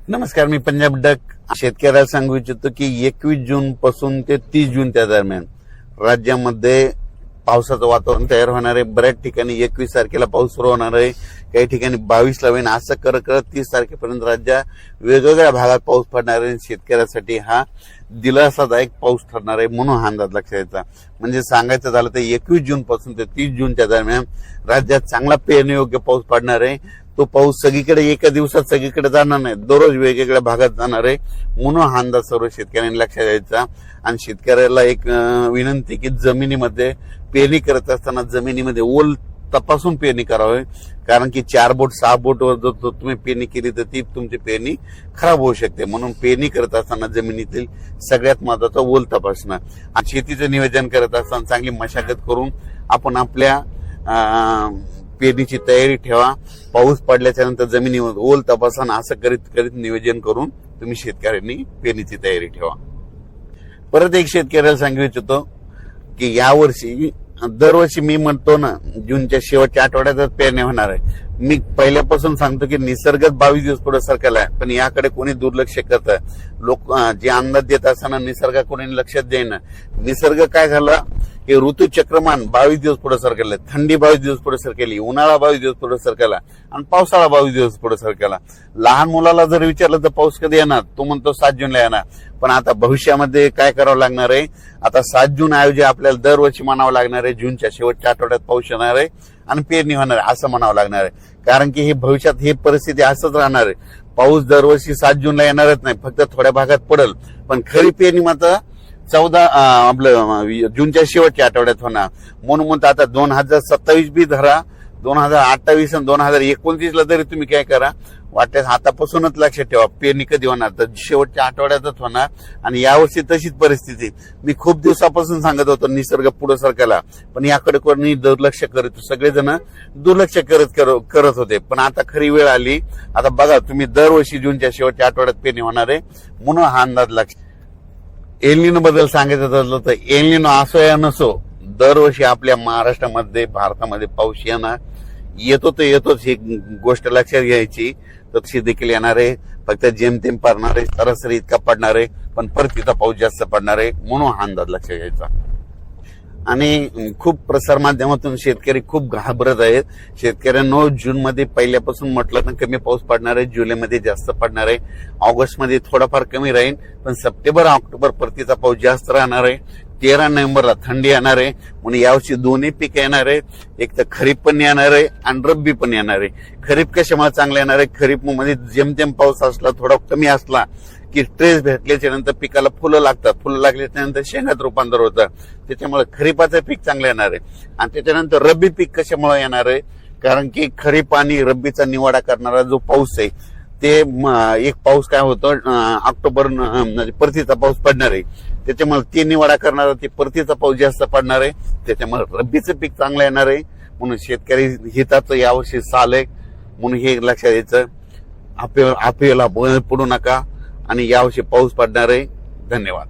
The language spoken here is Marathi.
नमस्कार, मी पंजाब डक शेतकऱ्याला सांगू इच्छितो की 21 जून पासून ते 30 जून त्या दरम्यान राज्यामध्ये पावसाचं वातावरण तयार होणार आहे। बऱ्याच ठिकाणी 21 तारखेला पाऊस सुरू होणार आहे, काही ठिकाणी 22 ला होईल। असं करत 30 तारखेपर्यंत राज्यात वेगवेगळ्या भागात पाऊस पडणार आहे। शेतकऱ्यासाठी हा दिलासादायक पाऊस ठरणार आहे, म्हणून हा अंदाज लक्षात घ्यायचा। म्हणजे सांगायचं झालं तर 21 जून पासून ते 30 जूनच्या दरम्यान राज्यात चांगला पेरणीयोग्य पाऊस पडणार आहे। तो पाऊस सगळीकडे एका दिवसात सगळीकडे जाणार नाही, दररोज वेगवेगळ्या भागात जाणार आहे, म्हणून हा अंदाज सर्व शेतकऱ्यांनी लक्षात घ्यायचा। आणि शेतकऱ्याला एक विनंती की जमिनीमध्ये पेरणी करत असताना जमिनीमध्ये ओल तपासून पेरणी करावी, कारण की 4 बोट 6 बोट वर जर तुम्ही पेरणी केली तर ती तुमची पेरणी खराब होऊ शकते। म्हणून पेरणी करत असताना जमिनीतील सगळ्यात महत्वाचा ओल तपासणं आणि शेतीचं नियोजन करत असताना चांगली मशागत करून आपण आपल्या पेरणीची तयारी ठेवा। पाऊस पडल्याच्या नंतर जमिनीवर ओल तपासणं असं करीत नियोजन करून तुम्ही शेतकऱ्यांनी पेरणीची तयारी ठेवा। परत एक शेतकऱ्याला सांगू इच्छितो की यावर्षी दरवर्षी मी म्हणतो ना, जूनच्या शेवटच्या आठवड्यातच पेरणी होणार आहे। मी पहिल्यापासून सांगतो की निसर्गच 22 दिवस पुढे सरकला आहे, पण याकडे कोणी दुर्लक्ष करत लोक जे अंदाज देत असताना निसर्ग कोणी लक्षात देईना। निसर्ग काय झाला की ऋतुचक्रमान 22 दिवस पुढे सरकले, थंडी 22 दिवस पुढे सरकेली, उन्हाळा 22 दिवस पुढे सरकला आणि पावसाळा 22 दिवस पुढे सरकला। लहान मुलाला जर विचारलं तर पाऊस कधी येणार, तो म्हणतो 7 जूनला येणार। पण आता भविष्यामध्ये काय करावं लागणार आहे, आता 7 जून ऐवजी आपल्याला दरवर्षी म्हणावं लागणार आहे जूनच्या शेवटच्या आठवड्यात पाऊस येणार आहे आणि पेरणी होणार आहे असं म्हणावं लागणार आहे। कारण की हे भविष्यात ही परिस्थिती असंच राहणार आहे। पाऊस दरवर्षी 7 जूनला येणारच नाही, फक्त थोड्या भागात पडेल, पण खरी पेरणी मात्र 14 आपलं जूनच्या शेवटच्या आठवड्यात होणार। म्हणून आता 2027 बी धरा, 2028 आणि 2029 ला तरी तुम्ही काय करा, वाटल्यास आतापासूनच लक्षात ठेवा पेरणी कधी होणार तर शेवटच्या आठवड्यातच होणार। आणि यावर्षी तशीच परिस्थिती मी खूप दिवसापासून सांगत होतो, निसर्ग पुढे सरकला, पण याकडे कोणी दुर्लक्ष करत, सगळेजण दुर्लक्ष करत होते। पण आता खरी वेळ आली। आता बघा तुम्ही, दरवर्षी जूनच्या शेवटच्या आठवड्यात पेरणी होणार आहे, म्हणून हा अंदाज लक्ष। एलिनो बद्दल सांगायचं झालं तर एलिनो असो या नसो, दरवर्षी आपल्या महाराष्ट्रामध्ये भारतामध्ये पाऊस येतो तर येतोच, ही गोष्ट लक्षात घ्यायची। तशी देखील येणार आहे, फक्त जेमतेम पडणार आहे, सरासरी इतका पडणार आहे, पण परतीचा पाऊस जास्त पडणार आहे, म्हणून हा अंदाज लक्षात घ्यायचा। आणि खूप प्रसार माध्यमातून शेतकरी खूप घाबरत आहेत। शेतकऱ्यांनो, जून मध्ये पहिल्यापासून म्हटलं तर कमी पाऊस पडणार आहे, जुलैमध्ये जास्त पडणार आहे, ऑगस्ट मध्ये थोडाफार कमी राहील, पण सप्टेंबर ऑक्टोबर परतीचा पाऊस जास्त राहणार आहे। 13 नोव्हेंबरला थंडी येणार आहे, म्हणून यावर्षी दोन्ही पीक येणार आहे, एक तर खरीप पण येणार आहे आणि रब्बी पण येणार आहे। खरीप कशामुळे चांगला येणार आहे, खरीप मध्ये जेमतेम पाऊस असला, थोडा कमी असला की ट्रेस भेटल्याच्या नंतर पिकाला फुलं लागतात, फुलं लागल्याच्या नंतर शेंगात रूपांतर होतं, त्याच्यामुळे खरीपाचं पीक चांगलं येणार आहे। आणि त्याच्यानंतर रब्बी पीक कशामुळे येणार आहे, कारण की खरीप आणि रब्बीचा निवाडा करणारा जो पाऊस आहे ते एक पाऊस काय होतं, ऑक्टोबर परतीचा पाऊस पडणार आहे, त्याच्यामुळे ते निवाडा करणारा ते परतीचा पाऊस जास्त पडणार आहे, त्याच्यामुळे रब्बीचं पीक चांगलं येणार आहे। म्हणून शेतकरी हिताचं यावर्षी साल आहे, म्हणून हे लक्षात द्यायचं, अफवेला पडू नका आणि यावर्षी पाऊस पडणार आहे। धन्यवाद।